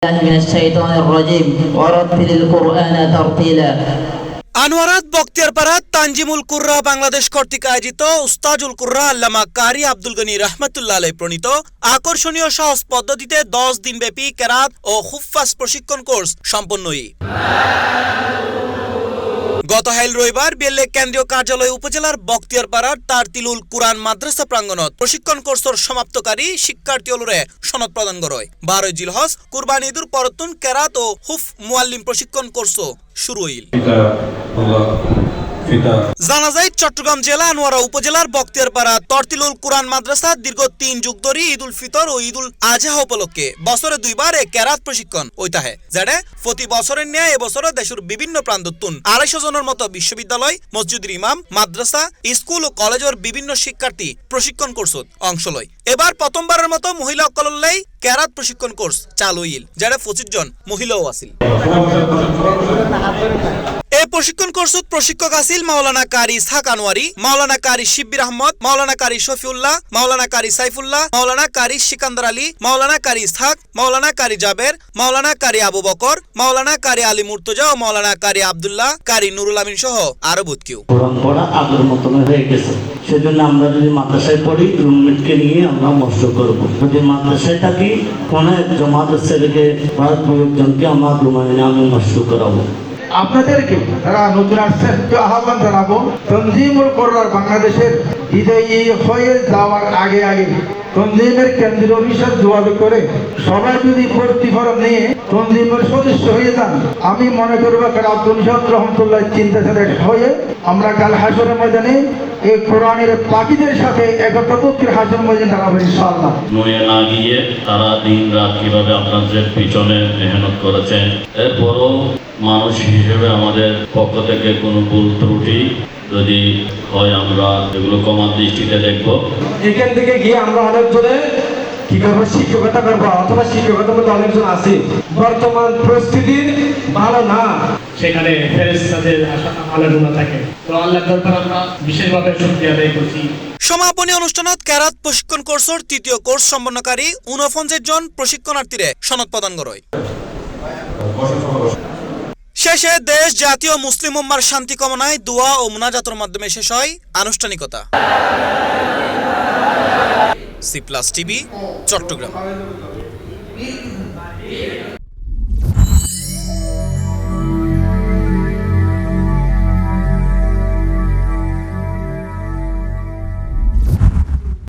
من الشيطان الرجيم ورتل القرآن ترتيلا আনোয়ারাত বখতিয়ারপাড়া তানজিমুল কুররা বাংলাদেশ কর্তৃক আয়োজিত উস্তাজুল কুররা আল্লামা কারি আব্দুল গনি রাহমাতুল্লাহ আলাইহি প্রণীত আকর্ষণীয় সহজ পদ্ধতিতে 10 দিনব্যাপী কেরাত ও হুফফাজ প্রশিক্ষণ কোর্স সম্পন্ন হয়। গত রবিবার বেল্লে কেন্দ্রীয় কার্যালয় উপজেলার বখতিয়ারপাড়ার তারতিলুল কুরআন মাদ্রাসা প্রাঙ্গণত প্রশিক্ষণ কোর্সের সমাপ্তকারী শিক্ষার্থীলরে সনদ প্রদান করে 12 জিলহজ কুরবানি ঈদুর পরতুন কেরাত ও হুফ মুআল্লিম প্রশিক্ষণ কোর্স শুরু হইল। জানা যায় চট্টগ্রাম জেলা আনোয়ারা উপজেলার বখতিয়ারপাড়া তারতিলুল কুরআন মাদ্রাসা দীর্ঘ 3 যুগ ধরে ঈদুল ফিতর ও ঈদুল আজহা উপলক্ষে বছরে 2 বার কেরাত প্রশিক্ষণ হইতাহে, যেটা প্রতি বছরের ন্যায় এবছর দেশের বিভিন্ন প্রান্ততুন 250 জনের মতো বিশ্ববিদ্যালয়, মসজিদের ইমাম, মাদ্রাসা, স্কুল ও কলেজের বিভিন্ন শিক্ষার্থী প্রশিক্ষণ কোর্সত অংশ লয়। এবার প্রথমবারের মতো মহিলা অকলল্লাই কেরাত প্রশিক্ষণ কোর্স চালু হইল, যেটা 25 জন মহিলাও আছিল। এই প্রশিক্ষণ কোর্সত প্রশিক্ষক আছিল মাওলানা কারি ইসহাক আনোয়ারি, মাওলানা কারি শিব্বির আহমদ, মাওলানা কারি শফিউল্লাহ, মাওলানা কারি সাইফুল্লাহ, মাওলানা কারি সিকান্দার আলী, মাওলানা কারি ইসহাক, মাওলানা কারি জাবের, মাওলানা কারি আবু বকর, মাওলানা কারি আলী মুর্তজা ও মাওলানা কারি আব্দুল্লাহ কারি নুরুল আমিন সহ আরো বহুত কেউ। কোরআন পড়া আগের মতন হয়ে গেছে, সেজন্য আমরা যদি মাদ্রাসায় পড়ি রুমমেটকে নিয়ে আমরা মস্ত করবো। যদি মাদ্রাসায় থাকি কোনো একজন মাদ্রাসা ছেলেকে বা একজনকে আমরা রুমে আমি মস্ত করাবো। আপনাদেরকে যারা নতুন আসছেন আহ্বান জানাবো, তনজিমুল কুরআন বাংলাদেশের বিদায়ী হয়ে যাওয়ার আগে তনজিমের কেন্দ্রীয় অফিসার যোগাযোগ করে সবাই যদি ভর্তি ফরম নিয়ে তনজিমের সদস্য হয়ে যান, আমি মনে করবো আব্দুল শহীদ রহমতুল্লাহ চিন্তাধারা হয়ে আমরা কাল হাসরের ময়দানে এই কোরআনের পাখিদের সাথে একত্রিত হাসরের ময়দানে দাঁড়াবো ইনশাআল্লাহ। নয়ে না গিয়ে তারা দিন রাত কিভাবে আপনাদের পিছনে মেহনত করেছেন, এরপরও মানুষ হিসেবে আমাদের পক্ষ থেকে কোনো ভুল ত্রুটি যদি হয় আমরা এগুলো কমার দৃষ্টিতে দেখবো। এখান থেকে গিয়ে আমরা অনেকজনে কি করবো, শিক্ষকতা করবো অথবা শিক্ষকতার মধ্যে অনেকজন আছি। বর্তমান পরিস্থিতি ভালো না, সেখানে ফেরেশতাদের আলোচনা থাকে। তো আল্লাহর দরবারে আমরা বিশেষভাবে শুকরিয়া আদায় করছি। সমাপনী অনুষ্ঠানত কেরাত প্রশিক্ষণ কোর্সের 3য় কোর্স সম্পন্নকারী 49 জন প্রশিক্ষণার্থীরে সনদ প্রদান করে। শেষে দেশ, জাতীয় মুসলিম উম্মার শান্তি কামনায় দোয়া ও মুনাজাতের মাধ্যমে শেষ হয় আনুষ্ঠানিকতা। C+ TV, Chittagong.